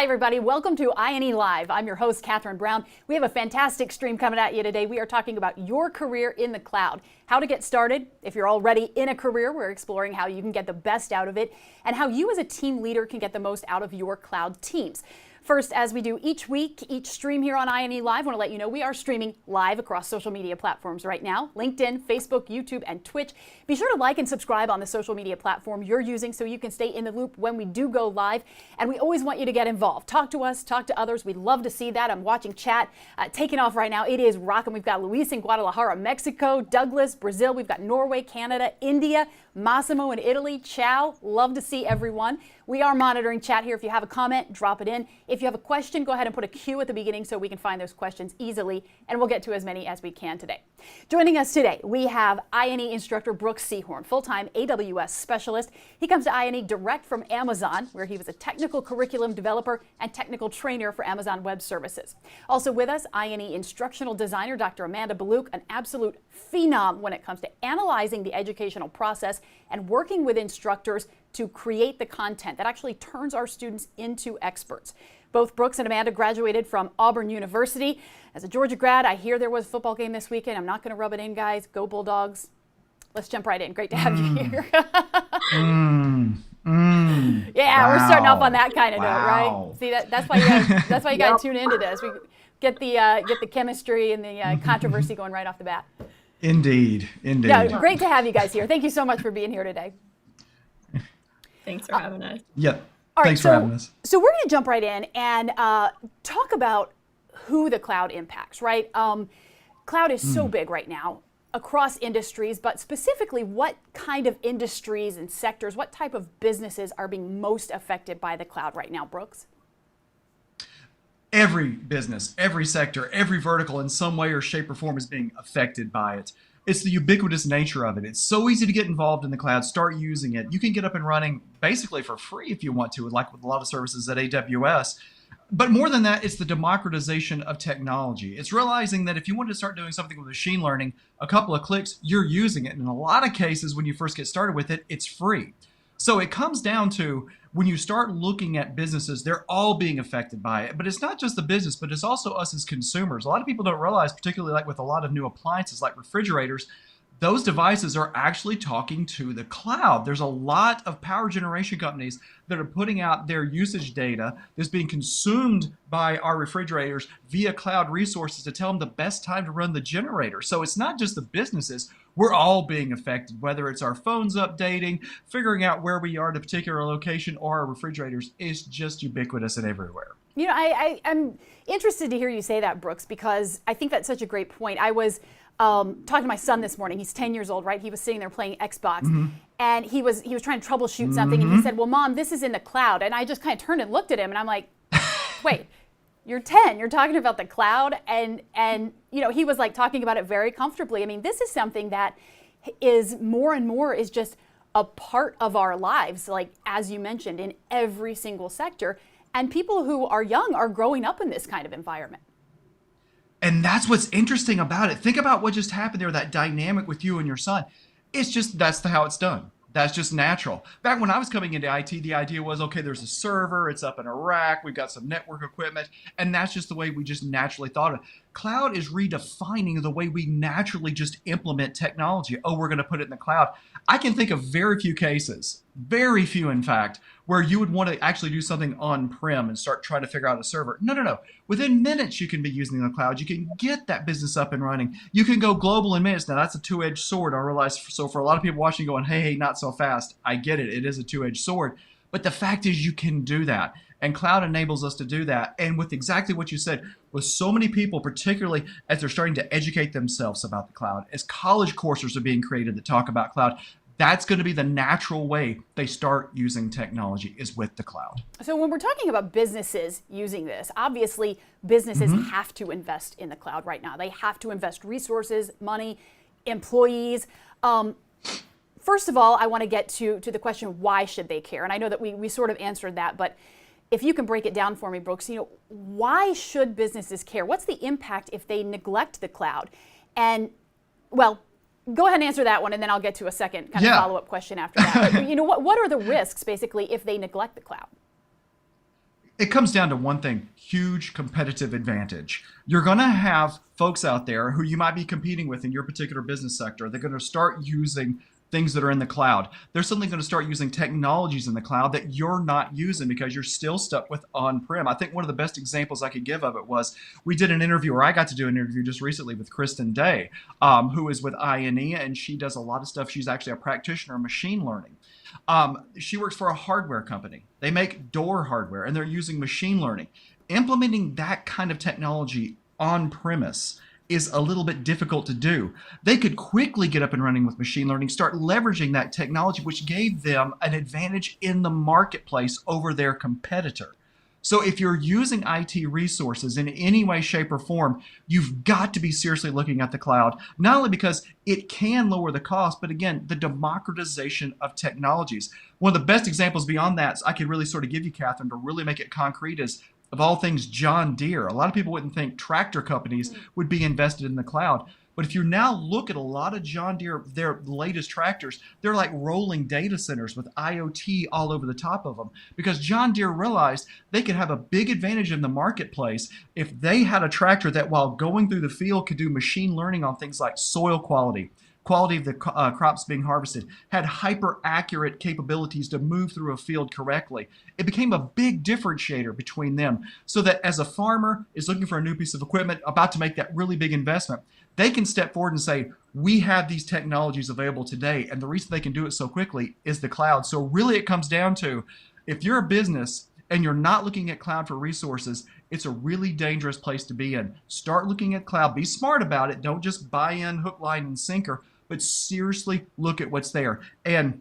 Hi, everybody. Welcome to INE Live. I'm your host, Kathryn Brown. We have a fantastic stream coming at you today. We are talking about your career in the cloud, how to get started. If you're already in a career, we're exploring how you can get the best out of it and how you as a team leader can get the most out of your cloud teams. First, as we do each week, each stream here on INE Live, I want to let you know we are streaming live across social media platforms right now, LinkedIn, Facebook, YouTube, and Twitch. Be sure to like and subscribe on the social media platform you're using so you can stay in the loop when we do go live. And we always want you to get involved. Talk to us, talk to others. We'd love to see that. I'm watching chat taking off right now. It is rocking. We've got Luis in Guadalajara, Mexico, Douglas, Brazil. We've got Norway, Canada, India, Massimo in Italy, Ciao. Love to see everyone. We are monitoring chat here. If you have a comment, drop it in. If you have a question, go ahead and put a Q at the beginning so we can find those questions easily, and we'll get to as many as we can today. Joining us today, we have INE instructor Brooks Seahorn, full-time AWS specialist. He comes to INE direct from Amazon, where he was a technical curriculum developer and technical trainer for Amazon Web Services. Also with us, INE Instructional Designer Dr. Ballouk, an absolute phenom when it comes to analyzing the educational process and working with instructors to create the content that actually turns our students into experts. Both Brooks and Amanda graduated from Auburn University. As a Georgia grad, I hear there was a football game this weekend. I'm not going to rub it in, guys. Go Bulldogs. Let's jump right in. Great to have you here. Yeah, wow. We're starting off on that kind of note, right? See, that's why you got to tune into this. We get the chemistry and the controversy going right off the bat. Indeed. Yeah, great to have you guys here. Thank you so much for being here today. Thanks for having us. Yeah. Thanks for having us. So we're going to jump right in and talk about who the cloud impacts, right? Cloud is so big right now across industries, but specifically what kind of industries and sectors, what type of businesses are being most affected by the cloud right now, Brooks? Every business, every sector, every vertical in some way or shape or form is being affected by it. It's the ubiquitous nature of it. It's so easy to get involved in the cloud, start using it. You can get up and running basically for free if you want to, like with a lot of services at AWS. But more than that, it's the democratization of technology. It's realizing that if you want to start doing something with machine learning, a couple of clicks, you're using it. And in a lot of cases, when you first get started with it, it's free. So it comes down to when you start looking at businesses, they're all being affected by it. But it's not just the business, but it's also us as consumers. A lot of people don't realize, particularly like with a lot of new appliances like refrigerators, those devices are actually talking to the cloud. There's a lot of power generation companies that are putting out their usage data that's being consumed by our refrigerators via cloud resources to tell them the best time to run the generator. So it's not just the businesses. We're all being affected, whether it's our phones updating, figuring out where we are at a particular location, or our refrigerators. Is just ubiquitous and everywhere. You know, I'm interested to hear you say that, Brooks, because I think that's such a great point. I was talking to my son this morning. He's 10 years old, right? He was sitting there playing Xbox, and he was trying to troubleshoot something, and he said, "Well, Mom, this is in the cloud." And I just kind of turned and looked at him, and I'm like, "Wait, you're 10. You're talking about the cloud?" And you know, he was like talking about it very comfortably. I mean, this is something that is more and more is just a part of our lives, like as you mentioned, in every single sector. And people who are young are growing up in this kind of environment. And that's what's interesting about it. Think about what just happened there, that dynamic with you and your son. It's just, that's how it's done. That's just natural. Back when I was coming into IT, the idea was, okay, there's a server, it's up in a rack, we've got some network equipment, and that's just the way we just naturally thought of it. Cloud is redefining the way we naturally just implement technology. Oh, we're going to put it in the cloud. I can think of very few cases, very few in fact, where you would want to actually do something on-prem and start trying to figure out a server. No. Within minutes, you can be using the cloud. You can get that business up and running. You can go global in minutes. Now, that's a two-edged sword, I realize. So for a lot of people watching going, hey, not so fast. I get it. It is a two-edged sword. But the fact is you can do that. And cloud enables us to do that. And with exactly what you said, with so many people, particularly as they're starting to educate themselves about the cloud, as college courses are being created that talk about cloud, that's going to be the natural way they start using technology, is with the cloud. So when we're talking about businesses using this, obviously businesses have to invest in the cloud right now. They have to invest resources, money, employees. First of all, I want to get to the question, why should they care? And I know that we sort of answered that, but if you can break it down for me, Brooks, you know, why should businesses care? What's the impact if they neglect the cloud? And, well, go ahead and answer that one, and then I'll get to a second kind of follow-up question after that. But, you know, what are the risks, basically, if they neglect the cloud? It comes down to one thing: huge competitive advantage. You're going to have folks out there who you might be competing with in your particular business sector. They're going to start using things that are in the cloud. They're suddenly going to start using technologies in the cloud that you're not using because you're still stuck with on-prem. I think one of the best examples I could give of it was we did an interview, or I got to do an interview just recently with Kristen Day, who is with INE, and she does a lot of stuff. She's actually a practitioner in machine learning. She works for a hardware company. They make door hardware, and they're using machine learning. Implementing that kind of technology on premise is a little bit difficult to do. They could quickly get up and running with machine learning, start leveraging that technology, which gave them an advantage in the marketplace over their competitor. So if you're using IT resources in any way, shape, or form, you've got to be seriously looking at the cloud, not only because it can lower the cost, but again, the democratization of technologies. One of the best examples beyond that I could really sort of give you, Kathryn, to really make it concrete is, of all things, John Deere. A lot of people wouldn't think tractor companies would be invested in the cloud. But if you now look at a lot of John Deere, their latest tractors, they're like rolling data centers with IoT all over the top of them, because John Deere realized they could have a big advantage in the marketplace if they had a tractor that, while going through the field, could do machine learning on things like soil quality of the crops being harvested, had hyper accurate capabilities to move through a field correctly. It became a big differentiator between them, so that as a farmer is looking for a new piece of equipment, about to make that really big investment, they can step forward and say, we have these technologies available today. And the reason they can do it so quickly is the cloud. So really it comes down to, if you're a business and you're not looking at cloud for resources, it's a really dangerous place to be in. Start looking at cloud. Be smart about it. Don't just buy in hook, line, and sinker, but seriously look at what's there. And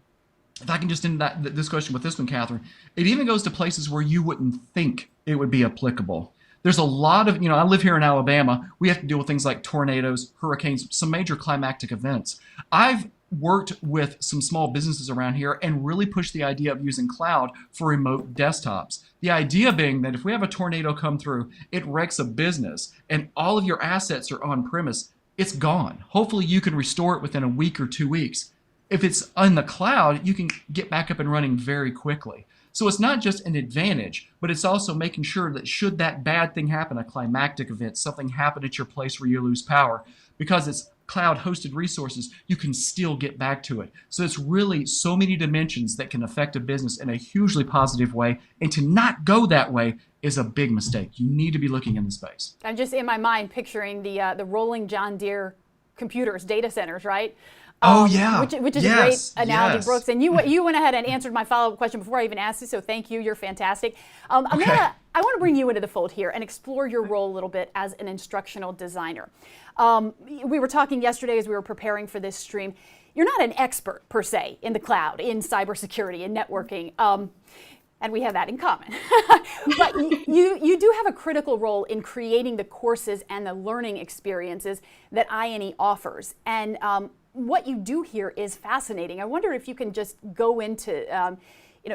if I can just end this question with this one, Kathryn, it even goes to places where you wouldn't think it would be applicable. There's a lot of, I live here in Alabama. We have to deal with things like tornadoes, hurricanes, some major climatic events. I've worked with some small businesses around here and really pushed the idea of using cloud for remote desktops. The idea being that if we have a tornado come through, it wrecks a business and all of your assets are on premise, it's gone. Hopefully you can restore it within a week or 2 weeks. If it's in the cloud, you can get back up and running very quickly. So it's not just an advantage, but it's also making sure that should that bad thing happen, a climactic event, something happen at your place where you lose power, because it's cloud hosted resources, you can still get back to it. So it's really so many dimensions that can affect a business in a hugely positive way. And to not go that way is a big mistake. You need to be looking in the space. I'm just in my mind picturing the rolling John Deere computers, data centers, right? Oh yeah, which is a great analogy, yes. Brooks. And you went ahead and answered my follow-up question before I even asked you. So thank you. You're fantastic. I want to bring you into the fold here and explore your role a little bit as an instructional designer. We were talking yesterday as we were preparing for this stream. You're not an expert per se in the cloud, in cybersecurity, in networking. And we have that in common. But you do have a critical role in creating the courses and the learning experiences that INE offers. And what you do here is fascinating. I wonder if you can just go into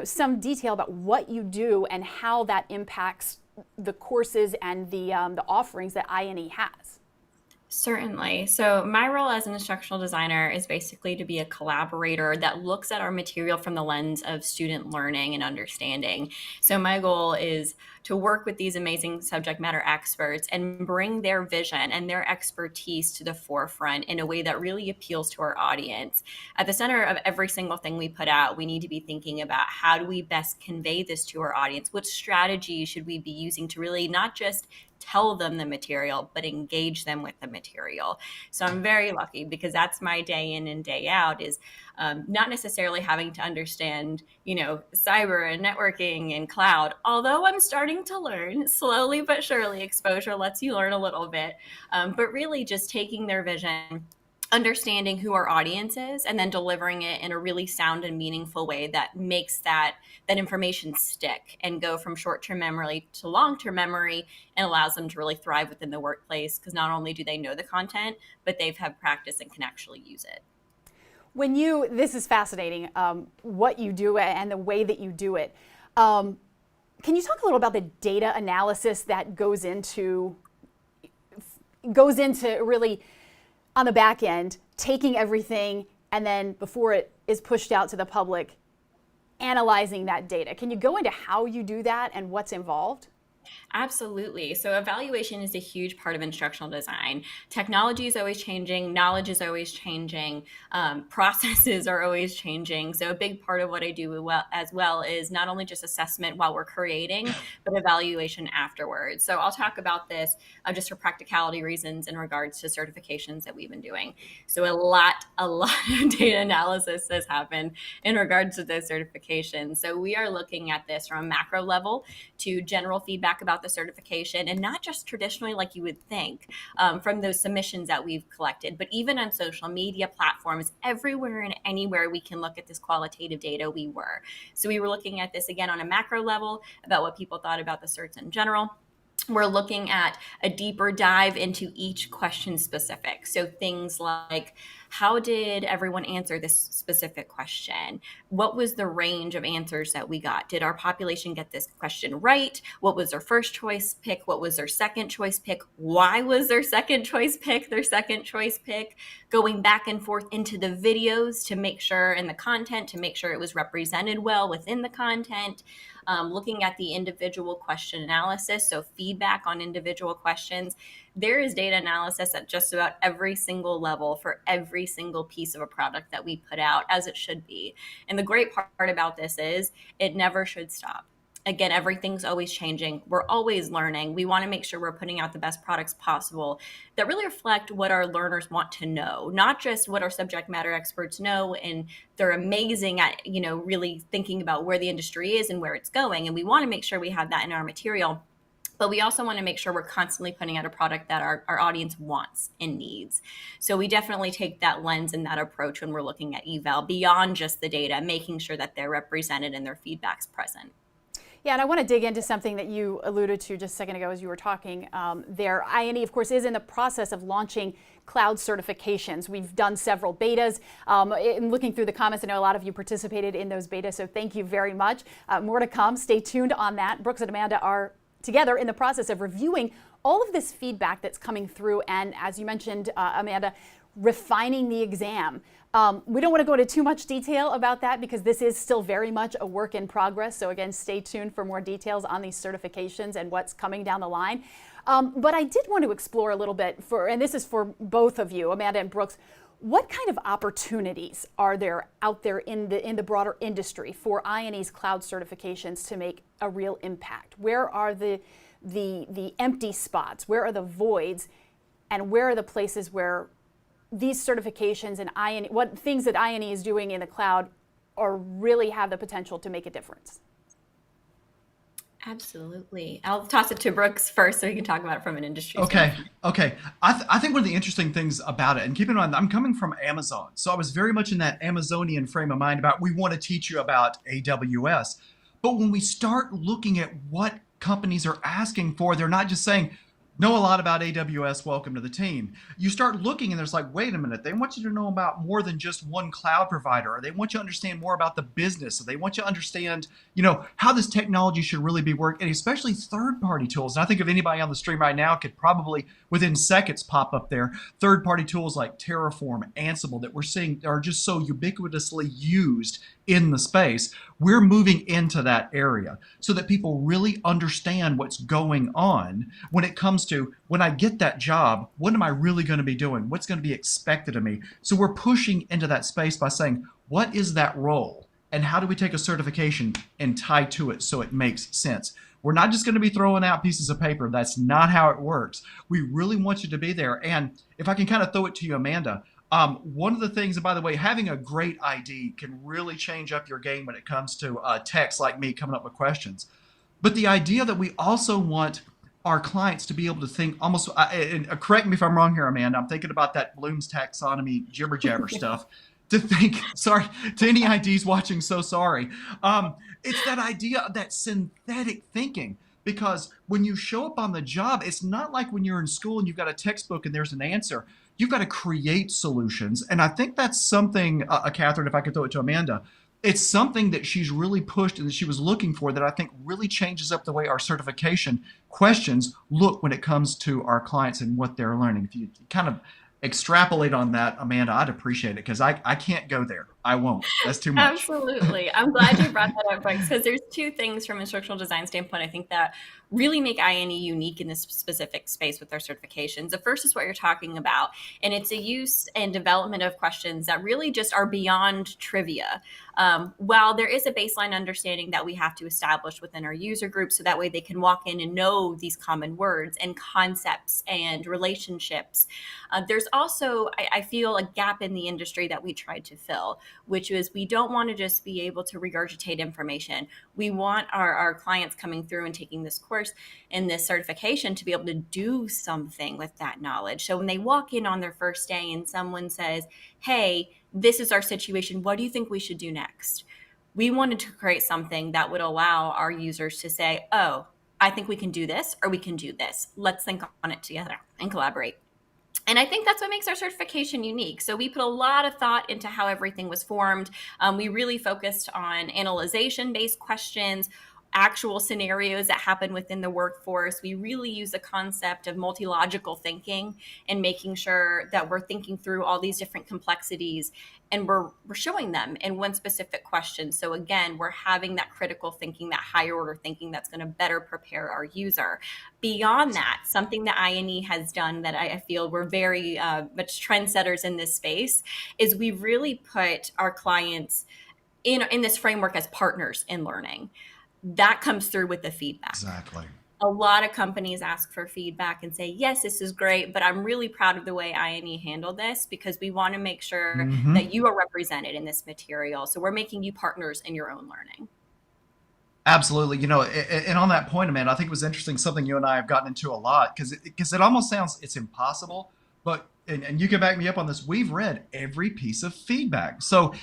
some detail about what you do and how that impacts the courses and the offerings that INE has. Certainly. So my role as an instructional designer is basically to be a collaborator that looks at our material from the lens of student learning and understanding. So my goal is to work with these amazing subject matter experts and bring their vision and their expertise to the forefront in a way that really appeals to our audience. At the center of every single thing we put out, we need to be thinking about how do we best convey this to our audience? What strategies should we be using to really not just tell them the material, but engage them with the material. So I'm very lucky because that's my day in and day out is not necessarily having to understand, cyber and networking and cloud, although I'm starting to learn slowly but surely. Exposure lets you learn a little bit, but really just taking their vision, understanding who our audience is, and then delivering it in a really sound and meaningful way that makes that information stick and go from short-term memory to long-term memory and allows them to really thrive within the workplace, because not only do they know the content, but they've had practice and can actually use it. This is fascinating, what you do and the way that you do it. Can you talk a little about the data analysis that goes into really on the back end, taking everything and then before it is pushed out to the public, analyzing that data. Can you go into how you do that and what's involved? Absolutely. So evaluation is a huge part of instructional design. Technology is always changing, knowledge is always changing, processes are always changing. So a big part of what I do as well is not only just assessment while we're creating, but evaluation afterwards. So I'll talk about this just for practicality reasons in regards to certifications that we've been doing. So a lot of data analysis has happened in regards to those certifications. So we are looking at this from a macro level to general feedback about the certification, and not just traditionally like you would think from those submissions that we've collected, but even on social media platforms, everywhere and anywhere we can look at this qualitative data, we were. So we were looking at this again on a macro level about what people thought about the certs in general. We're looking at a deeper dive into each question specific. So things like, how did everyone answer this specific question? What was the range of answers that we got? Did our population get this question right? What was their first choice pick? What was their second choice pick? Why was their second choice pick their second choice pick? Going back and forth into the videos to make sure, and the content to make sure it was represented well within the content. Looking at the individual question analysis, so feedback on individual questions. There is data analysis at just about every single level for every single piece of a product that we put out, as it should be. And the great part about this is it never should stop. Again, everything's always changing. We're always learning. We want to make sure we're putting out the best products possible that really reflect what our learners want to know, not just what our subject matter experts know. And they're amazing at, really thinking about where the industry is and where it's going. And we want to make sure we have that in our material. But we also want to make sure we're constantly putting out a product that our audience wants and needs. So we definitely take that lens and that approach when we're looking at eval beyond just the data, making sure that they're represented and their feedback's present. Yeah, and I want to dig into something that you alluded to just a second ago as you were talking there. INE, of course, is in the process of launching cloud certifications. We've done several betas. In looking through the comments, I know a lot of you participated in those betas, so thank you very much. More to come. Stay tuned on that. Brooks and Amanda are together in the process of reviewing all of this feedback that's coming through, and as you mentioned, Amanda, refining the exam. We don't want to go into too much detail about that because this is still very much a work in progress. So again, stay tuned for more details on these certifications and what's coming down the line. But I did want to explore a little bit and this is for both of you, Amanda and Brooks, what kind of opportunities are there out there in the broader industry for INE's cloud certifications to make a real impact? Where are the empty spots? Where are the voids? And where are the places where these certifications and INE, what things that INE is doing in the cloud are really have the potential to make a difference? Absolutely. I'll toss it to Brooks first so he can talk about it from an industry standpoint. Okay. I think one of the interesting things about it, and keep in mind, I'm coming from Amazon. So I was very much in that Amazonian frame of mind about we want to teach you about AWS. But when we start looking at what companies are asking for, they're not just saying, know a lot about AWS, welcome to the team. You start looking and there's like, wait a minute, they want you to know about more than just one cloud provider, or they want you to understand more about the business, or they want you to understand, how this technology should really be working, and especially third-party tools. And I think if anybody on the stream right now could probably within seconds pop up there, third-party tools like Terraform, Ansible that we're seeing are just so ubiquitously used in the space. We're moving into that area so that people really understand what's going on when it comes to, when I get that job, what am I really going to be doing? What's going to be expected of me? So we're pushing into that space by saying, what is that role? And how do we take a certification and tie to it so it makes sense? We're not just going to be throwing out pieces of paper. That's not how it works. We really want you to be there. And if I can kind of throw it to you, Amanda, one of the things, and by the way, having a great ID can really change up your game when it comes to techs like me coming up with questions. But the idea that we also want our clients to be able to think almost, and correct me if I'm wrong here, Amanda, I'm thinking about that Bloom's taxonomy jibber jabber stuff, to think, sorry, to any IDs watching, so sorry. It's that idea of that synthetic thinking. Because when you show up on the job, it's not like when you're in school and you've got a textbook and there's an answer. You've got to create solutions. And I think that's something, Kathryn, if I could throw it to Amanda, it's something that she's really pushed and that she was looking for that I think really changes up the way our certification questions look when it comes to our clients and what they're learning. If you kind of extrapolate on that, Amanda, I'd appreciate it because I can't go there. I won't. That's too much. Absolutely. I'm glad you brought that up, Brooks, because there's two things from instructional design standpoint I think that really make INE unique in this specific space with our certifications. The first is what you're talking about, and it's a use and development of questions that really just are beyond trivia. While there is a baseline understanding that we have to establish within our user group so that way they can walk in and know these common words and concepts and relationships, there's also, I feel, a gap in the industry that we tried to fill, which is we don't want to just be able to regurgitate information. We want our clients coming through and taking this course and this certification to be able to do something with that knowledge. So when they walk in on their first day and someone says, hey, this is our situation, what do you think we should do next? We wanted to create something that would allow our users to say, oh, I think we can do this, or we can do this. Let's think on it together and collaborate. And I think that's what makes our certification unique. So we put a lot of thought into how everything was formed. We really focused on analyzation-based questions, actual scenarios that happen within the workforce. We really use the concept of multi-logical thinking and making sure that we're thinking through all these different complexities and we're showing them in one specific question. So again, we're having that critical thinking, that higher order thinking that's going to better prepare our user. Beyond that, something that INE has done that I feel we're very much trendsetters in this space is we really put our clients in this framework as partners in learning. That comes through with the feedback. Exactly. A lot of companies ask for feedback and say, yes, this is great, but I'm really proud of the way INE handled this because we want to make sure that you are represented in this material. So we're making you partners in your own learning. Absolutely. And on that point, Amanda, I think it was interesting, something you and I have gotten into a lot, because it almost sounds it's impossible, but and you can back me up on this. We've read every piece of feedback. So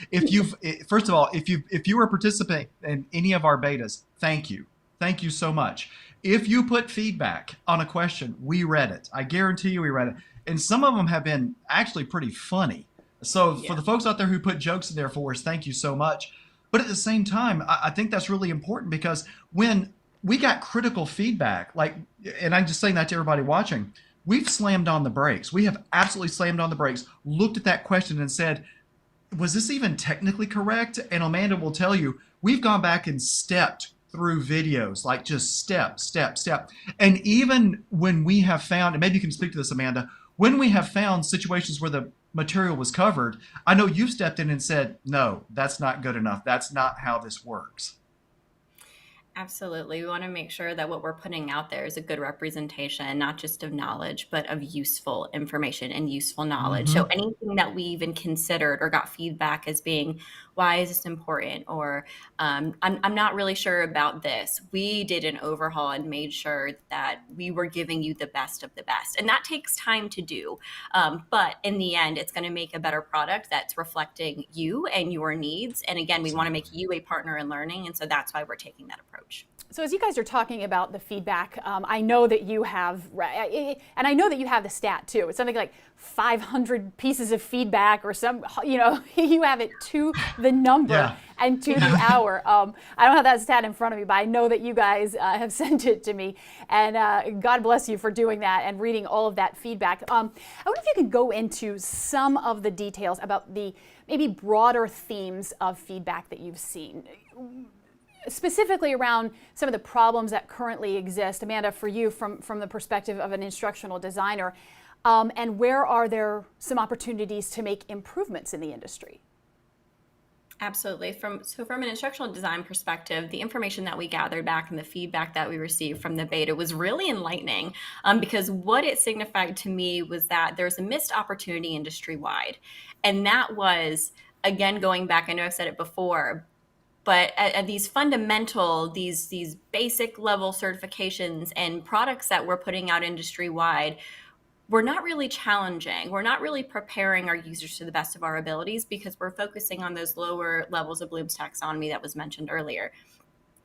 first of all, if you were participating in any of our betas, thank you so much. If you put feedback on a question, we read it. I guarantee you we read it. And some of them have been actually pretty funny. So for the folks out there who put jokes in there for us, thank you so much. But at the same time, I think that's really important, because when we got critical feedback, and I'm just saying that to everybody watching, we've slammed on the brakes. We have absolutely slammed on the brakes, looked at that question and said, was this even technically correct? And Amanda will tell you, we've gone back and stepped through videos, like just step. And even when we have found, and maybe you can speak to this, Amanda, when we have found situations where the material was covered, I know you've stepped in and said, no, that's not good enough. That's not how this works. Absolutely. We want to make sure that what we're putting out there is a good representation, not just of knowledge, but of useful information and useful knowledge. So anything that we even considered or got feedback as being, why is this important? Or I'm not really sure about this. We did an overhaul and made sure that we were giving you the best of the best. And that takes time to do. But in the end, it's going to make a better product that's reflecting you and your needs. And again, we want to make you a partner in learning. And so that's why we're taking that approach. So as you guys are talking about the feedback, I know that you have, and I know that you have the stat too. It's something like 500 pieces of feedback or some, you have it to the number and to the hour. I don't have that stat in front of me, but I know that you guys have sent it to me. And God bless you for doing that and reading all of that feedback. I wonder if you could go into some of the details about the maybe broader themes of feedback that you've seen, specifically around some of the problems that currently exist. Amanda, for you, from the perspective of an instructional designer, and where are there some opportunities to make improvements in the industry? Absolutely. From an instructional design perspective, the information that we gathered back and the feedback that we received from the beta was really enlightening, because what it signified to me was that there's a missed opportunity industry-wide. And that was, again, going back, I know I've said it before, but at these fundamental, these basic level certifications and products that we're putting out industry-wide, we're not really challenging. We're not really preparing our users to the best of our abilities because we're focusing on those lower levels of Bloom's taxonomy that was mentioned earlier.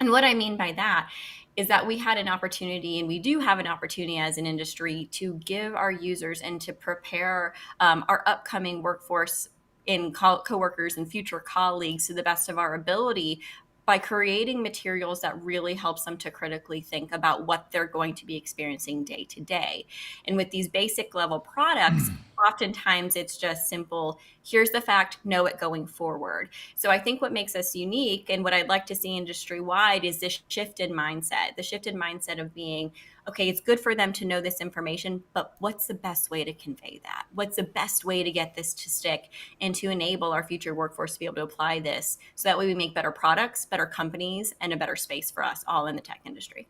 And what I mean by that is that we had an opportunity, and we do have an opportunity as an industry, to give our users and to prepare our upcoming workforce in coworkers and future colleagues to the best of our ability by creating materials that really helps them to critically think about what they're going to be experiencing day to day. And with these basic level products, oftentimes it's just simple, here's the fact, know it going forward. So I think what makes us unique and what I'd like to see industry-wide is this shift in mindset, the shifted mindset of being, okay, it's good for them to know this information, but what's the best way to convey that? What's the best way to get this to stick and to enable our future workforce to be able to apply this so that way we make better products, better companies, and a better space for us all in the tech industry.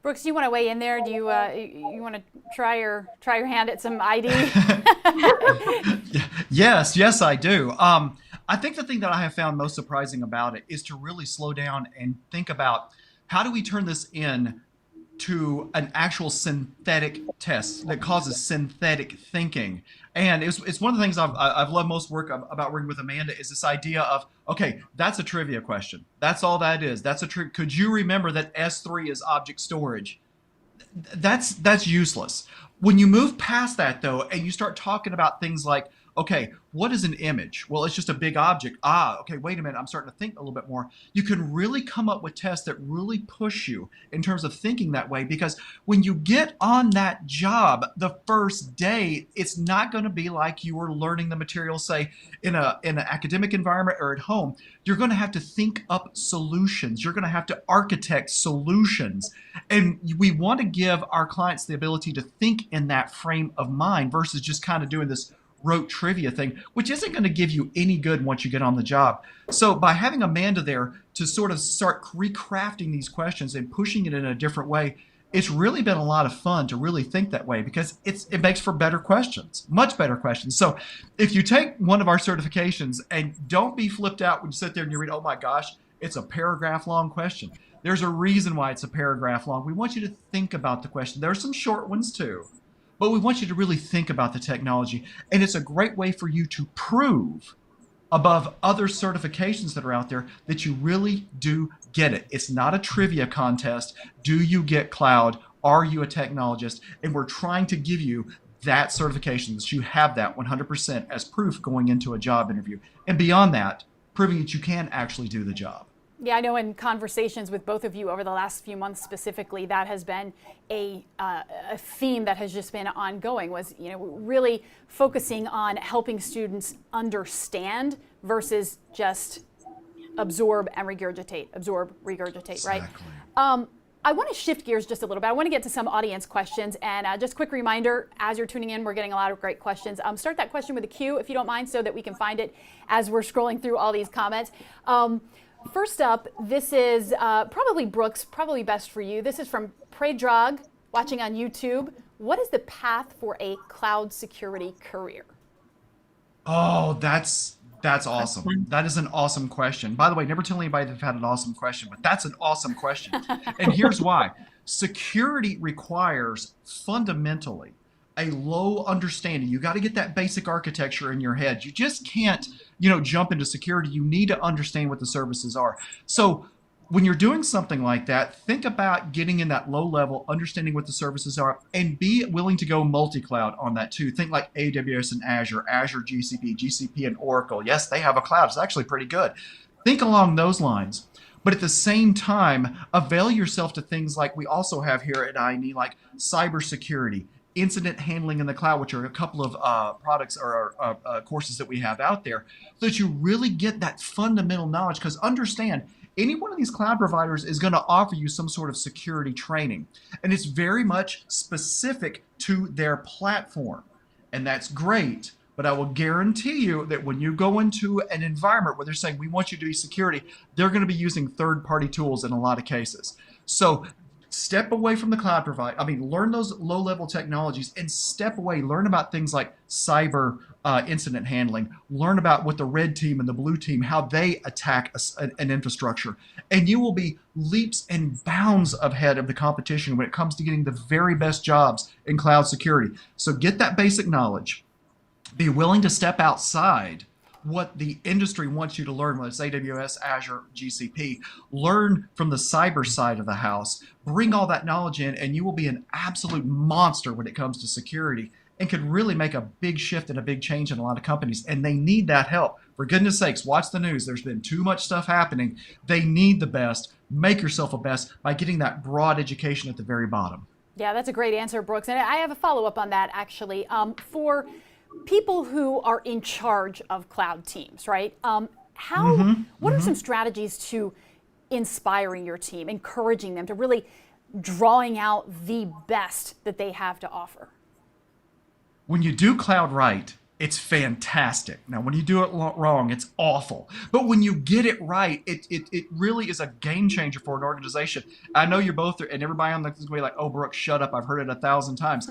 Brooks, do you want to weigh in there? Do you want to try your hand at some ID? Yes, I do. I think the thing that I have found most surprising about it is to really slow down and think about how do we turn this in to an actual synthetic test that causes synthetic thinking. And it's one of the things I've loved most about working with Amanda is this idea of, okay, that's a trivia question. That's all that is. Could you remember that S3 is object storage? That's useless. When you move past that though, and you start talking about things like, okay, what is an image? Well, it's just a big object. Okay, wait a minute. I'm starting to think a little bit more. You can really come up with tests that really push you in terms of thinking that way, because when you get on that job the first day, it's not going to be like you were learning the material, say, in an academic environment or at home. You're going to have to think up solutions. You're going to have to architect solutions. And we want to give our clients the ability to think in that frame of mind versus just kind of doing this rote trivia thing, which isn't going to give you any good once you get on the job. So by having Amanda there to sort of start recrafting these questions and pushing it in a different way, it's really been a lot of fun to really think that way, because it makes for better questions, much better questions. So if you take one of our certifications, and don't be flipped out when you sit there and you read, oh my gosh, it's a paragraph long question. There's a reason why it's a paragraph long. We want you to think about the question. There are some short ones too, but we want you to really think about the technology. And it's a great way for you to prove above other certifications that are out there that you really do get it. It's not a trivia contest. Do you get cloud? Are you a technologist? And we're trying to give you that certification, that you have that 100% as proof going into a job interview. And beyond that, proving that you can actually do the job. Yeah, I know in conversations with both of you over the last few months specifically, that has been a theme that has just been ongoing, was, really focusing on helping students understand versus just absorb and regurgitate, right? Exactly. I want to shift gears just a little bit. I want to get to some audience questions, and just a quick reminder, as you're tuning in, we're getting a lot of great questions. Start that question with a Q, if you don't mind, so that we can find it as we're scrolling through all these comments. First up, this is probably Brooks, probably best for you. This is from Predrag, watching on YouTube. What is the path for a cloud security career? Oh, that's awesome. That is an awesome question. By the way, never tell anybody they've had an awesome question, but that's an awesome question. And here's why. Security requires fundamentally a low understanding. You got to get that basic architecture in your head. You just can't, jump into security. You need to understand what the services are. So when you're doing something like that, think about getting in that low level, understanding what the services are, and be willing to go multi-cloud on that too. Think like AWS and Azure, GCP and Oracle. Yes, they have a cloud. It's actually pretty good. Think along those lines. But at the same time, avail yourself to things like we also have here at INE, like cybersecurity, incident handling in the cloud, which are a couple of products or courses that we have out there, so that you really get that fundamental knowledge. Because understand, any one of these cloud providers is going to offer you some sort of security training, and it's very much specific to their platform, and that's great. But I will guarantee you that when you go into an environment where they're saying, we want you to do security, they're going to be using third-party tools in a lot of cases. So step away from the cloud provider. Learn those low-level technologies and step away. Learn about things like cyber incident handling. Learn about what the red team and the blue team, how they attack an infrastructure. And you will be leaps and bounds ahead of the competition when it comes to getting the very best jobs in cloud security. So get that basic knowledge. Be willing to step outside what the industry wants you to learn, whether it's AWS, Azure, GCP. Learn from the cyber side of the house. Bring all that knowledge in, and you will be an absolute monster when it comes to security, and could really make a big shift and a big change in a lot of companies. And they need that help. For goodness sakes, watch the news. There's been too much stuff happening. They need the best. Make yourself a best by getting that broad education at the very bottom. Yeah, that's a great answer, Brooks. And I have a follow-up on that, actually. For people who are in charge of cloud teams, right? What are some strategies to inspiring your team, encouraging them to really drawing out the best that they have to offer? When you do cloud right, it's fantastic. Now, when you do it wrong, it's awful. But when you get it right, it really is a game changer for an organization. I know you're both, and everybody on this way like, oh, Brooke, shut up. I've heard it 1,000 times.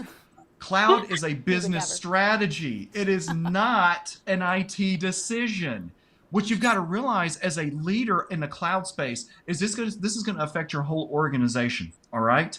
Cloud is a business strategy. It is not an IT decision. What you've got to realize as a leader in the cloud space is this is going to affect your whole organization, all right?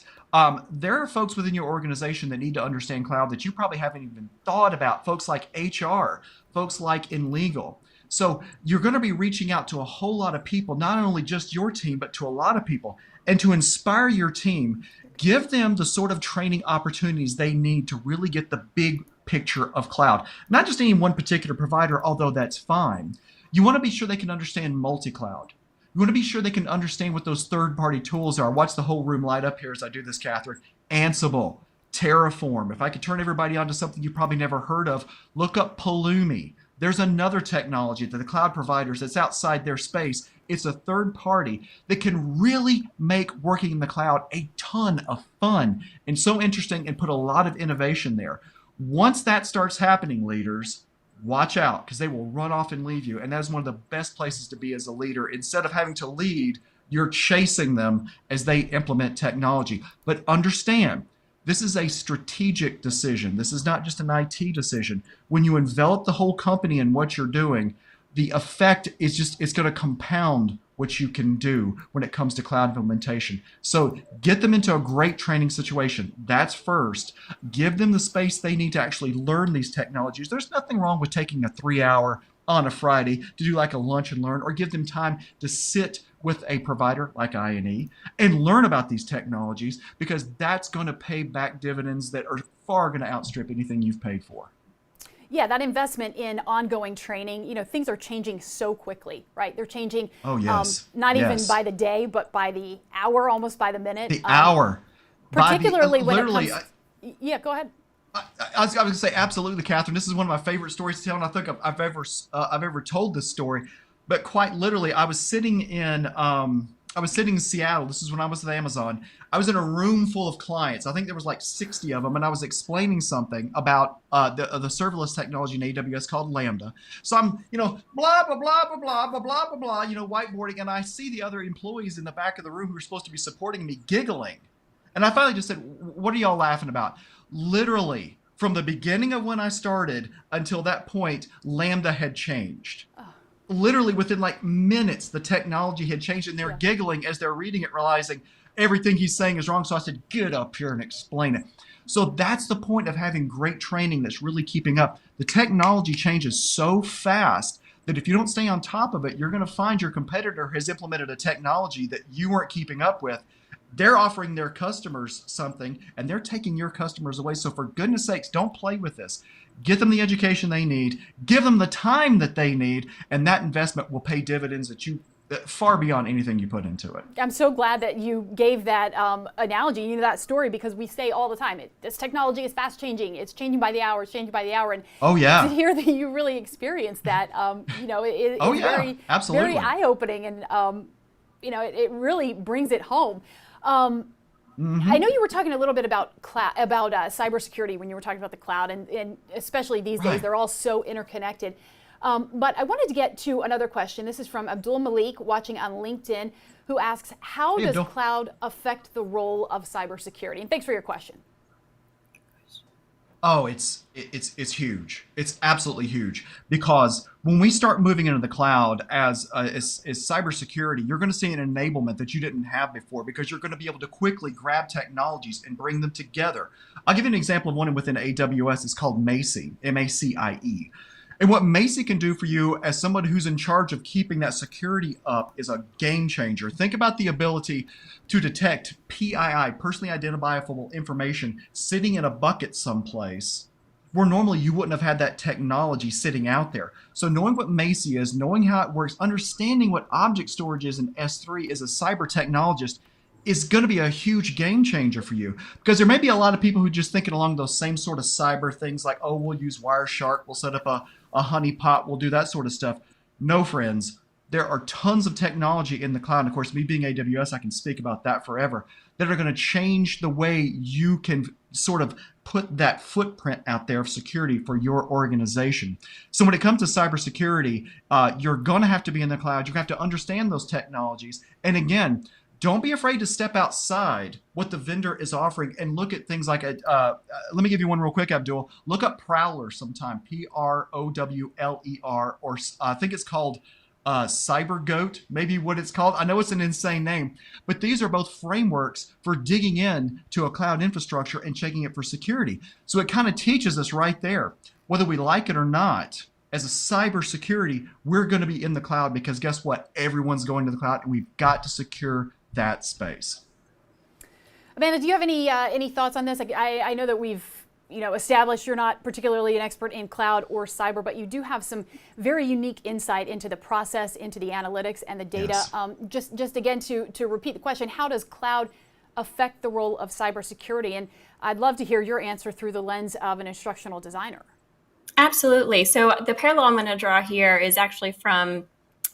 There are folks within your organization that need to understand cloud that you probably haven't even thought about, folks like HR, folks like in legal. So you're going to be reaching out to a whole lot of people, not only just your team, but to a lot of people. And to inspire your team, give them the sort of training opportunities they need to really get the big picture of cloud. Not just any one particular provider, although that's fine. You want to be sure they can understand multi-cloud. You want to be sure they can understand what those third-party tools are. Watch the whole room light up here as I do this, Kathryn. Ansible, Terraform. If I could turn everybody on to something you probably never heard of, look up Pulumi. There's another technology that the cloud providers that's outside their space. It's a third party that can really make working in the cloud a ton of fun and so interesting and put a lot of innovation there. Once that starts happening, leaders, watch out, because they will run off and leave you. And that is one of the best places to be as a leader. Instead of having to lead, you're chasing them as they implement technology. But understand, this is a strategic decision. This is not just an IT decision. When you envelop the whole company in what you're doing, the effect is just, it's going to compound what you can do when it comes to cloud implementation. So get them into a great training situation. That's first. Give them the space they need to actually learn these technologies. There's nothing wrong with taking a 3-hour on a Friday to do like a lunch and learn, or give them time to sit with a provider like INE and learn about these technologies, because that's going to pay back dividends that are far going to outstrip anything you've paid for. Yeah, that investment in ongoing training, things are changing so quickly, right? They're changing, oh, yes. Not even by the day, but by the hour, almost by the minute. The hour. Particularly when it comes, yeah, go ahead. I was going to say, absolutely, Kathryn. This is one of my favorite stories to tell, and I think I've ever told this story. But quite literally, I was sitting in Seattle. This is when I was at Amazon. I was in a room full of clients. I think there was like 60 of them, and I was explaining something about the serverless technology in AWS called Lambda. So I'm, blah, blah, blah, blah, blah, blah, blah, blah, blah, whiteboarding, and I see the other employees in the back of the room who are supposed to be supporting me giggling. And I finally just said, what are y'all laughing about? Literally, from the beginning of when I started until that point, Lambda had changed. Oh. Literally within like minutes, the technology had changed, and they're giggling as they're reading it, realizing everything he's saying is wrong. So I said, get up here and explain it. So that's the point of having great training that's really keeping up. The technology changes so fast that if you don't stay on top of it, you're going to find your competitor has implemented a technology that you weren't keeping up with. They're offering their customers something, and they're taking your customers away. So for goodness sakes, don't play with this. Get them the education they need, give them the time that they need, and that investment will pay dividends that far beyond anything you put into it. I'm so glad that you gave that analogy, that story, because we say all the time, this technology is fast changing. It's changing by the hour. It's changing by the hour. And oh yeah, to hear that you really experienced that, it's very, absolutely, very eye-opening, and it really brings it home. I know you were talking a little bit about cybersecurity when you were talking about the cloud, and especially these days, they're all so interconnected. But I wanted to get to another question. This is from Abdul Malik, watching on LinkedIn, who asks, how does cloud affect the role of cybersecurity? And thanks for your question. Oh, it's huge. It's absolutely huge, because when we start moving into the cloud as cybersecurity, you're going to see an enablement that you didn't have before, because you're going to be able to quickly grab technologies and bring them together. I'll give you an example of one within AWS. It's called Macie, M-A-C-I-E. And what Macie can do for you as someone who's in charge of keeping that security up is a game changer. Think about the ability to detect PII, personally identifiable information, sitting in a bucket someplace where normally you wouldn't have had that technology sitting out there. So knowing what Macie is, knowing how it works, understanding what object storage is in S3 as a cyber technologist, is going to be a huge game changer for you, because there may be a lot of people who just thinking along those same sort of cyber things like, oh, we'll use Wireshark, we'll set up a honeypot, we'll do that sort of stuff. No, friends, there are tons of technology in the cloud. And of course, me being AWS, I can speak about that forever, that are going to change the way you can sort of put that footprint out there of security for your organization. So when it comes to cybersecurity, you're going to have to be in the cloud. You have to understand those technologies. And again, don't be afraid to step outside what the vendor is offering and look at things like, let me give you one real quick, Abdul. Look up Prowler sometime, Prowler, or I think it's called CyberGoat, maybe what it's called. I know it's an insane name, but these are both frameworks for digging in to a cloud infrastructure and checking it for security. So it kind of teaches us right there, whether we like it or not, as a cybersecurity, we're going to be in the cloud, because guess what? Everyone's going to the cloud, and we've got to secure that space. Amanda, do you have any thoughts on this? I know that we've established you're not particularly an expert in cloud or cyber, but you do have some very unique insight into the process, into the analytics and the data. Yes. Just again to repeat the question, how does cloud affect the role of cybersecurity? And I'd love to hear your answer through the lens of an instructional designer. Absolutely. So the parallel I'm going to draw here is actually from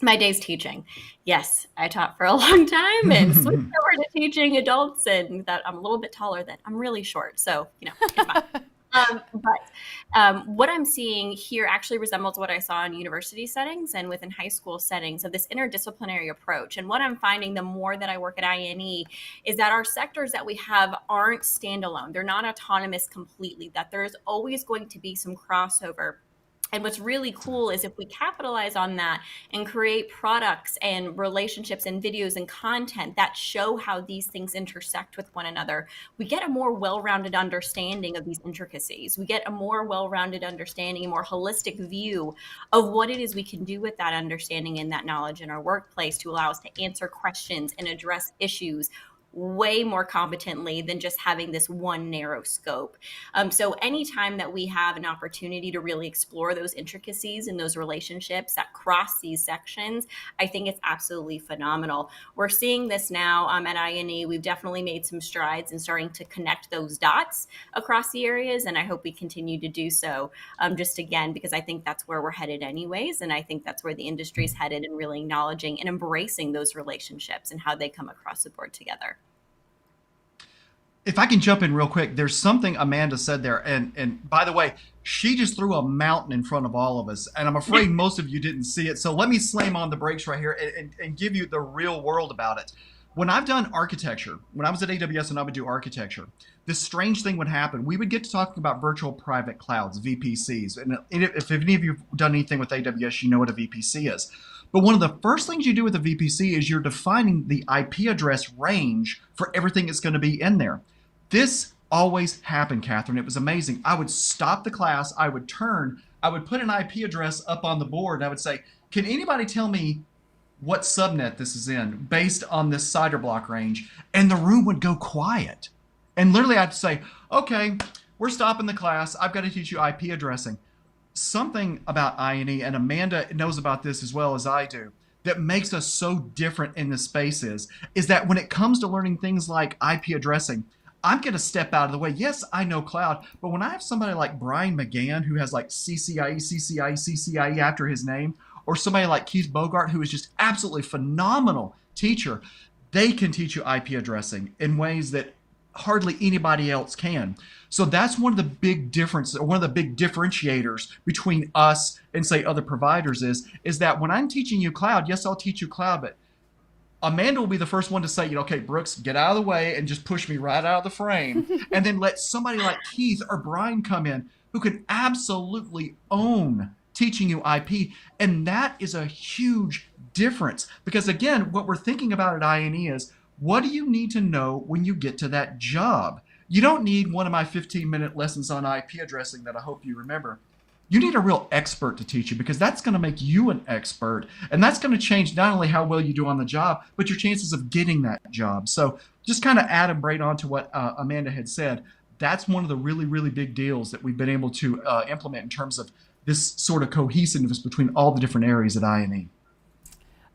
my days teaching. Yes, I taught for a long time and switched over to teaching adults, and that I'm a little bit taller than I'm really short. So, it's fine. But what I'm seeing here actually resembles what I saw in university settings and within high school settings of this interdisciplinary approach. And what I'm finding the more that I work at INE is that our sectors that we have aren't standalone. They're not autonomous completely, that there's always going to be some crossover. And what's really cool is if we capitalize on that and create products and relationships and videos and content that show how these things intersect with one another, we get a more well-rounded understanding of these intricacies. We get a more well-rounded understanding, a more holistic view of what it is we can do with that understanding and that knowledge in our workplace to allow us to answer questions and address issues way more competently than just having this one narrow scope. So anytime that we have an opportunity to really explore those intricacies and those relationships that cross these sections, I think it's absolutely phenomenal. We're seeing this now at INE. We've definitely made some strides in starting to connect those dots across the areas, and I hope we continue to do so, just again, because I think that's where we're headed anyways, and I think that's where the industry is headed, and really acknowledging and embracing those relationships and how they come across the board together. If I can jump in real quick, there's something Amanda said there. And by the way, she just threw a mountain in front of all of us. And I'm afraid most of you didn't see it. So let me slam on the brakes right here and give you the real world about it. When I've done architecture, when I was at AWS and I would do architecture, this strange thing would happen. We would get to talking about virtual private clouds, VPCs. And if any of you have done anything with AWS, you know what a VPC is. But one of the first things you do with a VPC is you're defining the IP address range for everything that's going to be in there. This always happened, Kathryn. It was amazing. I would stop the class, I would turn, I would put an IP address up on the board, and I would say, can anybody tell me what subnet this is in based on this CIDR block range? And the room would go quiet. And literally I'd say, okay, we're stopping the class. I've got to teach you IP addressing. Something about INE, and Amanda knows about this as well as I do, that makes us so different in this space is that when it comes to learning things like IP addressing, I'm going to step out of the way. Yes, I know cloud, but when I have somebody like Brian McGann who has like CCIE after his name, or somebody like Keith Bogart who is just absolutely phenomenal teacher, they can teach you IP addressing in ways that hardly anybody else can. So that's one of the big differences, or one of the big differentiators between us and say other providers is that when I'm teaching you cloud, yes, I'll teach you cloud, but Amanda will be the first one to say, okay, Brooks, get out of the way and just push me right out of the frame. And then let somebody like Keith or Brian come in who can absolutely own teaching you IP. And that is a huge difference. Because again, what we're thinking about at INE is, what do you need to know when you get to that job? You don't need one of my 15-minute lessons on IP addressing that I hope you remember. You need a real expert to teach you, because that's going to make you an expert. And that's going to change not only how well you do on the job, but your chances of getting that job. So just kind of add and braid on to what Amanda had said. That's one of the really, really big deals that we've been able to implement in terms of this sort of cohesiveness between all the different areas at INE.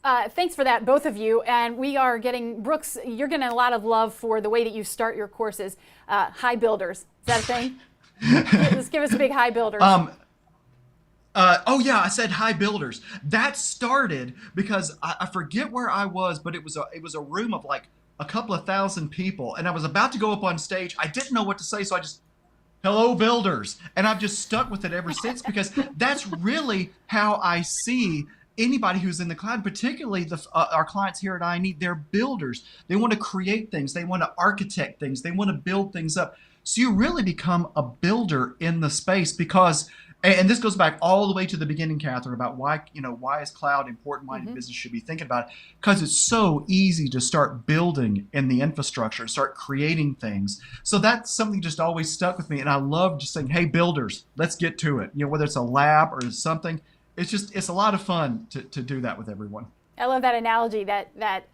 Thanks for that, both of you. And we are getting, Brooks, you're getting a lot of love for the way that you start your courses. High builders. Is that a thing? Let's give us a big high builders. Oh yeah, I said high builders. That started because I forget where I was, but it was a room of like a couple of thousand people, and I was about to go up on stage. I didn't know what to say, so I just, hello builders, and I've just stuck with it ever since because that's really how I see anybody who's in the cloud, particularly our clients here at INE. They're builders. They want to create things. They want to architect things. They want to build things up. So you really become a builder in the space because, and this goes back all the way to the beginning, Kathryn, about why is cloud important, why business should be thinking about it, because it's so easy to start building in the infrastructure, start creating things. So that's something just always stuck with me, and I love just saying, hey builders, let's get to it. Whether it's a lab or something, it's a lot of fun to do that with everyone. I love that analogy that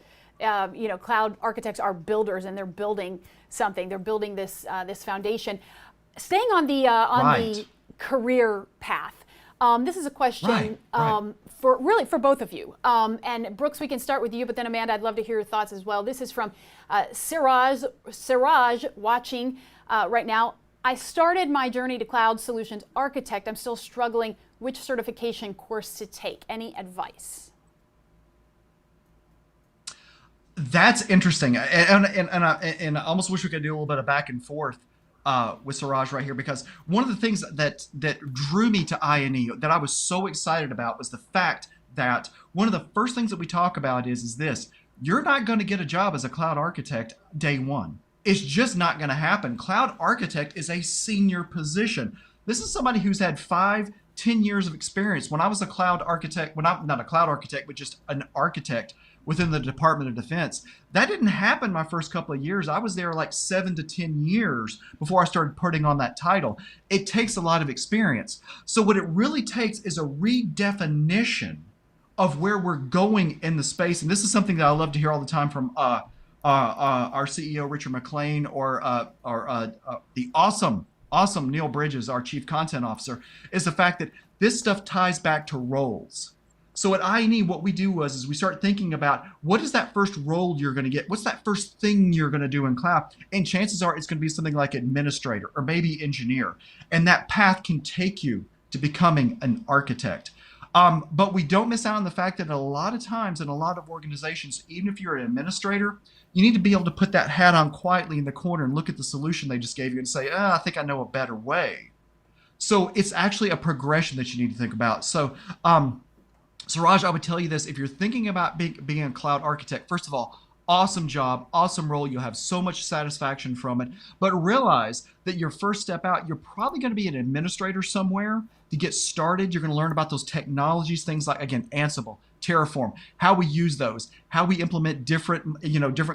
cloud architects are builders, and they're building something. They're building this foundation. Staying on the career path. This is a question for both of you. And Brooks, we can start with you, but then Amanda, I'd love to hear your thoughts as well. This is from Siraj watching right now. I started my journey to cloud solutions architect. I'm still struggling which certification course to take. Any advice? That's interesting, and I almost wish we could do a little bit of back and forth with Siraj right here, because one of the things that drew me to INE, that I was so excited about, was the fact that one of the first things that we talk about is this: you're not going to get a job as a cloud architect day one. It's just not going to happen. Cloud architect is a senior position. This is somebody who's had 5-10 years of experience. When I was a cloud architect, when I'm not a cloud architect, but just an architect within the Department of Defense, that didn't happen my first couple of years. I was there like 7 to 10 years before I started putting on that title. It takes a lot of experience. So what it really takes is a redefinition of where we're going in the space. And this is something that I love to hear all the time from our CEO, Richard McLean, or the awesome Neil Bridges, our Chief Content Officer, is the fact that this stuff ties back to roles. So at INE, what we do is we start thinking about, what is that first role you're going to get? What's that first thing you're going to do in cloud? And chances are it's going to be something like administrator or maybe engineer. And that path can take you to becoming an architect. But we don't miss out on the fact that a lot of times in a lot of organizations, even if you're an administrator, you need to be able to put that hat on quietly in the corner and look at the solution they just gave you and say, I think I know a better way. So it's actually a progression that you need to think about. So, Siraj, I would tell you this: if you're thinking about being a cloud architect, first of all, awesome job, awesome role. You'll have so much satisfaction from it. But realize that your first step out, you're probably going to be an administrator somewhere. To get started, you're going to learn about those technologies, things like, again, Ansible, Terraform, how we use those, how we implement different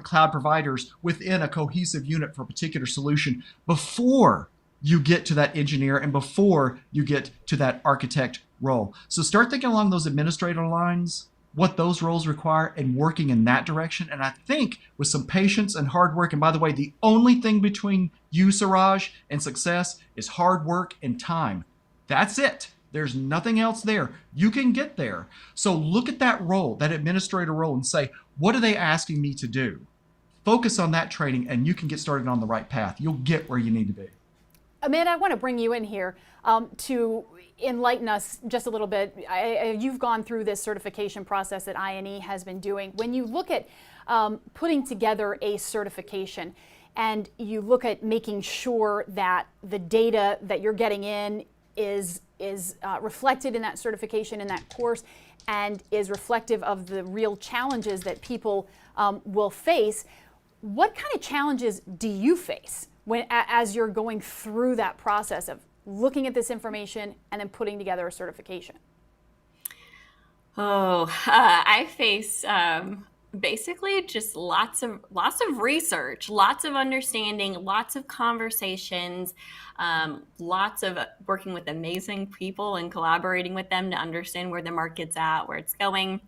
cloud providers within a cohesive unit for a particular solution before you get to that engineer and before you get to that architect role. So start thinking along those administrator lines, what those roles require, and working in that direction. And I think with some patience and hard work, and by the way, the only thing between you, Siraj, and success is hard work and time. That's it. There's nothing else there. You can get there. So look at that role, that administrator role, and say, what are they asking me to do? Focus on that training, and you can get started on the right path. You'll get where you need to be. Amanda, I want to bring you in here to enlighten us just a little bit. You've gone through this certification process that INE has been doing. When you look at putting together a certification, and you look at making sure that the data that you're getting in is reflected in that certification, in that course, and is reflective of the real challenges that people will face, what kind of challenges do you face as you're going through that process of looking at this information and then putting together a certification? I face basically just lots of research, lots of understanding, lots of conversations, lots of working with amazing people and collaborating with them to understand where the market's at, where it's going,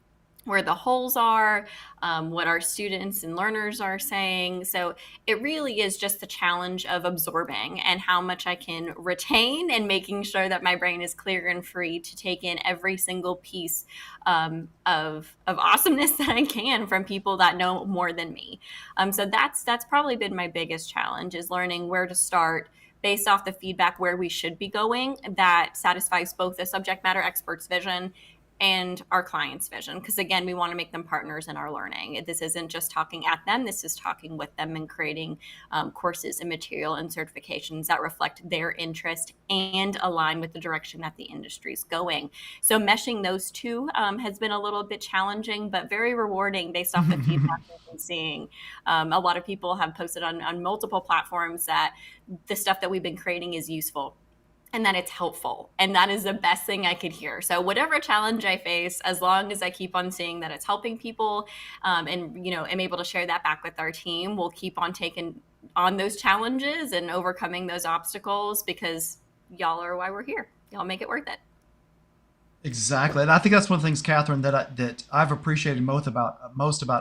where the holes are, what our students and learners are saying. So it really is just the challenge of absorbing and how much I can retain, and making sure that my brain is clear and free to take in every single piece of awesomeness that I can from people that know more than me. So that's probably been my biggest challenge, is learning where to start based off the feedback where we should be going, that satisfies both the subject matter expert's vision and our client's vision. Because again, we want to make them partners in our learning. This isn't just talking at them, this is talking with them and creating courses and material and certifications that reflect their interest and align with the direction that the industry is going. So meshing those two has been a little bit challenging, but very rewarding based off the feedback we've been seeing. A lot of people have posted on multiple platforms that the stuff that we've been creating is useful and that it's helpful. And that is the best thing I could hear. So whatever challenge I face, as long as I keep on seeing that it's helping people, and, you know, am able to share that back with our team, we'll keep on taking on those challenges and overcoming those obstacles, because y'all are why we're here. Y'all make it worth it. Exactly, and I think that's one of the things, Kathryn, that I've appreciated most about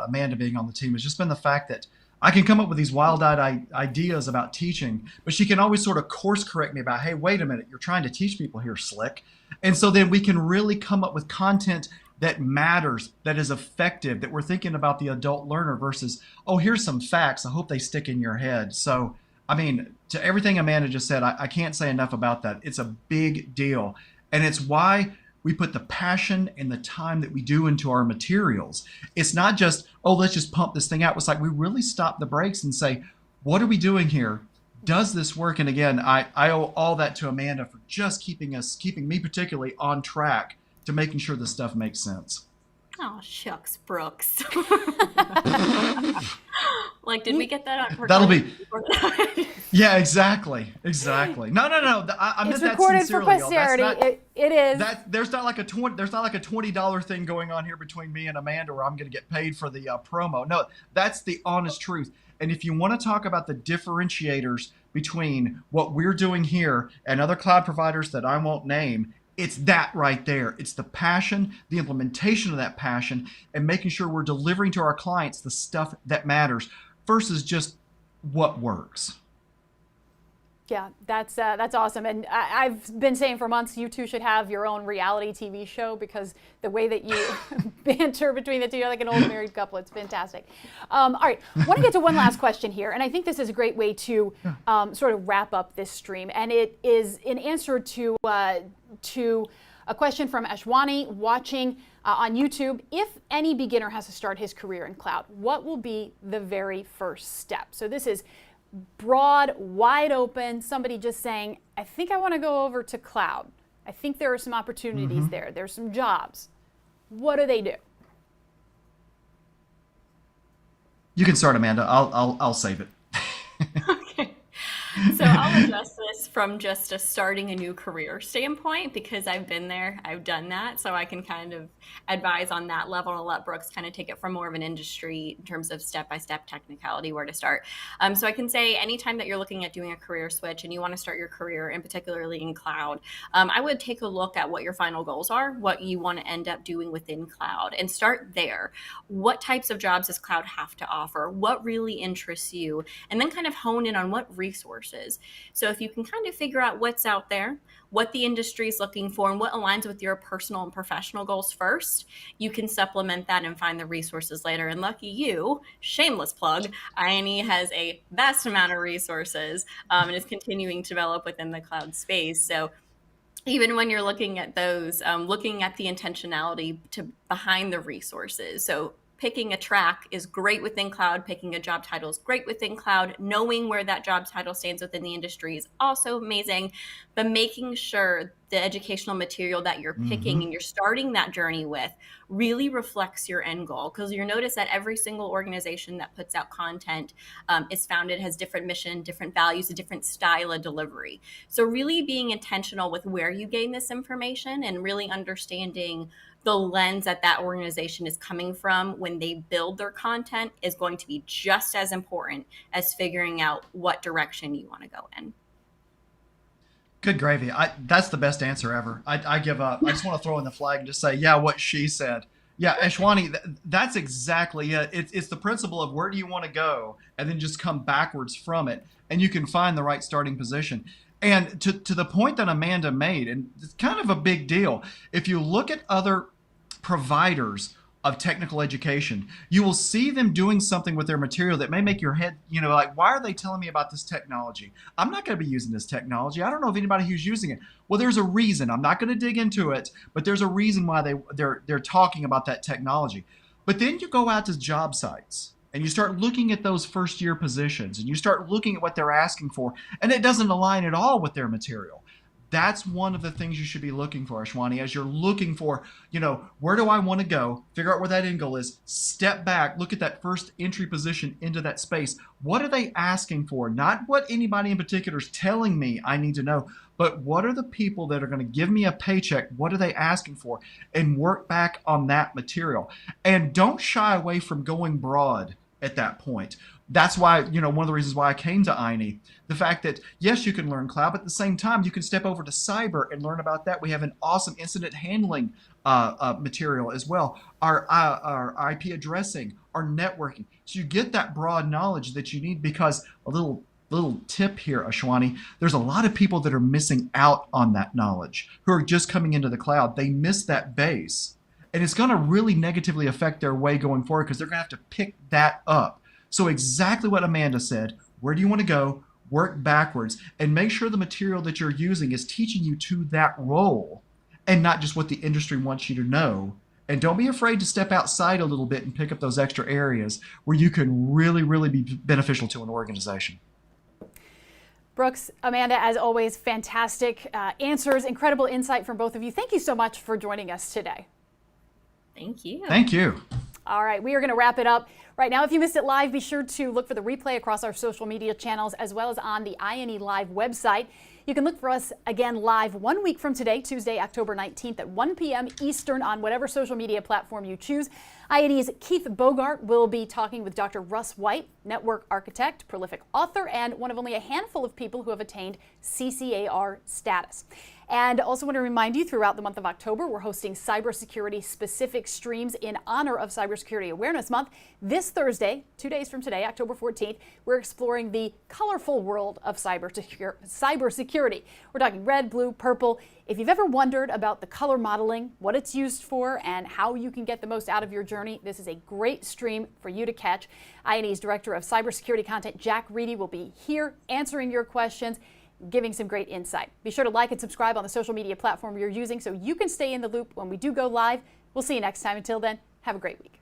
Amanda being on the team, has just been the fact that I can come up with these wild-eyed ideas about teaching, but she can always sort of course correct me about, hey, wait a minute, you're trying to teach people here, slick. And so then we can really come up with content that matters, that is effective, that we're thinking about the adult learner versus, oh, here's some facts, I hope they stick in your head. So, I mean, to everything Amanda just said, I can't say enough about that. It's a big deal. And it's why we put the passion and the time that we do into our materials. It's not just, oh, let's just pump this thing out. It's like we really stop the brakes and say, what are we doing here? Does this work? And again, I owe all that to Amanda for just keeping me particularly on track to making sure this stuff makes sense. Oh, shucks, Brooks. Like, did we get that on? That'll be. Yeah, exactly. No. I meant It's that recorded for sincerely, y'all. posterity. It is. There's not like a $20 thing going on here between me and Amanda where I'm going to get paid for the promo. No, that's the honest truth. And if you want to talk about the differentiators between what we're doing here and other cloud providers that I won't name, it's that right there. It's the passion, the implementation of that passion, and making sure we're delivering to our clients the stuff that matters versus just what works. Yeah, that's awesome. And I've been saying for months, you two should have your own reality TV show, because the way that you banter between the two, you're like an old married couple. It's fantastic. All right, I want to get to one last question here. And I think this is a great way to sort of wrap up this stream. And it is in answer to a question from Ashwani watching on YouTube. If any beginner has to start his career in cloud, what will be the very first step? So this is broad, wide open, somebody just saying, I think I want to go over to cloud. I think there are some opportunities there. There's some jobs. What do they do? You can start, Amanda. I'll save it. Okay. So I'll address this from just a starting a new career standpoint, because I've been there, I've done that. So I can kind of advise on that level and let Brooks kind of take it from more of an industry in terms of step-by-step technicality, where to start. So I can say anytime that you're looking at doing a career switch and you want to start your career, and particularly in cloud, I would take a look at what your final goals are, what you want to end up doing within cloud, and start there. What types of jobs does cloud have to offer? What really interests you? And then kind of hone in on what resources. So if you can kind of figure out what's out there, what the industry is looking for, and what aligns with your personal and professional goals first, you can supplement that and find the resources later. And lucky you, shameless plug, INE has a vast amount of resources and is continuing to develop within the cloud space. So even when you're looking at those, looking at the intentionality behind the resources. So picking a track is great within cloud. Picking a job title is great within cloud. Knowing where that job title stands within the industry is also amazing. But making sure the educational material that you're picking and you're starting that journey with really reflects your end goal. Because you'll notice that every single organization that puts out content is founded, has different mission, different values, a different style of delivery. So really being intentional with where you gain this information and really understanding the lens that that organization is coming from when they build their content is going to be just as important as figuring out what direction you want to go in. Good gravy. That's the best answer ever. I give up. I just want to throw in the flag and just say, yeah, what she said. Yeah, Ashwani, that's exactly it. It's the principle of where do you want to go and then just come backwards from it, and you can find the right starting position. And to the point that Amanda made, and it's kind of a big deal, if you look at other providers of technical education, you will see them doing something with their material that may make your head, like, why are they telling me about this technology? I'm not going to be using this technology. I don't know of anybody who's using it. Well, there's a reason. I'm not going to dig into it, but there's a reason why they're talking about that technology. But then you go out to job sites and you start looking at those first year positions and you start looking at what they're asking for, and it doesn't align at all with their material. That's one of the things you should be looking for, Ashwani, as you're looking for, where do I want to go? Figure out where that end goal is. Step back, look at that first entry position into that space. What are they asking for? Not what anybody in particular is telling me I need to know, but what are the people that are going to give me a paycheck? What are they asking for? And work back on that material. And don't shy away from going broad at that point. That's why, one of the reasons why I came to INE, the fact that, yes, you can learn cloud, but at the same time, you can step over to cyber and learn about that. We have an awesome incident handling material as well, our IP addressing, our networking. So you get that broad knowledge that you need, because a little tip here, Ashwani, there's a lot of people that are missing out on that knowledge who are just coming into the cloud. They miss that base, and it's going to really negatively affect their way going forward because they're going to have to pick that up. So exactly what Amanda said, where do you want to go? Work backwards and make sure the material that you're using is teaching you to that role and not just what the industry wants you to know. And don't be afraid to step outside a little bit and pick up those extra areas where you can really, really be beneficial to an organization. Brooks, Amanda, as always, fantastic answers, incredible insight from both of you. Thank you so much for joining us today. Thank you. Thank you. All right, we are going to wrap it up right now. If you missed it live, be sure to look for the replay across our social media channels as well as on the INE Live website. You can look for us again live 1 week from today, Tuesday, October 19th at 1 p.m. Eastern on whatever social media platform you choose. INE's Keith Bogart will be talking with Dr. Russ White, network architect, prolific author, and one of only a handful of people who have attained CCAR status. And also want to remind you, throughout the month of October, we're hosting cybersecurity specific streams in honor of Cybersecurity Awareness Month. This Thursday, 2 days from today, October 14th, we're exploring the colorful world of cybersecurity. We're talking red, blue, purple. If you've ever wondered about the color modeling, what it's used for, and how you can get the most out of your journey, this is a great stream for you to catch. INE's Director of Cybersecurity Content, Jack Reedy, will be here answering your questions, giving some great insight. Be sure to like and subscribe on the social media platform you're using so you can stay in the loop when we do go live. We'll see you next time. Until then, have a great week.